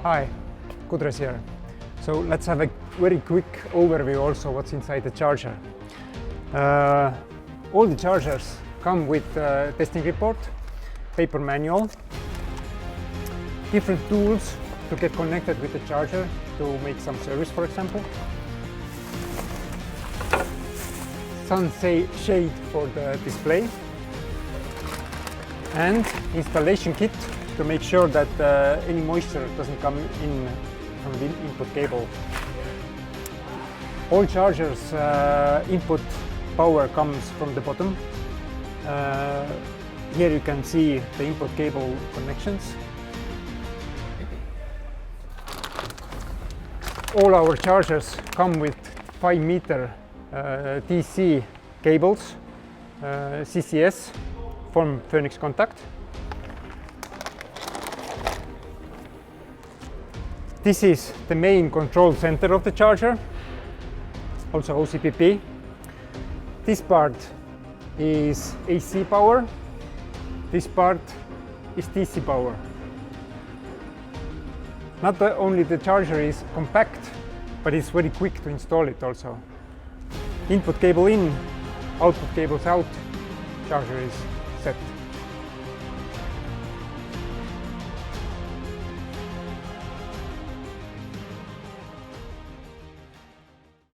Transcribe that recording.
Hi, Kudres here. So let's have a very quick overview also what's inside the charger. All the chargers come with testing report, paper manual, different tools to get connected with the charger to make some service, for example. Sun shade for the display, and installation kit to make sure that any moisture doesn't come in from the input cable. All chargers input power comes from the bottom. Here you can see the input cable connections. All our chargers come with 5-meter DC cables, CCS from Phoenix Contact. This is the main control center of the charger, also OCPP. This part is AC power, this part is DC power. Not only the charger is compact, but it's very quick to install it also. Input cable in, output cables out, charger is set.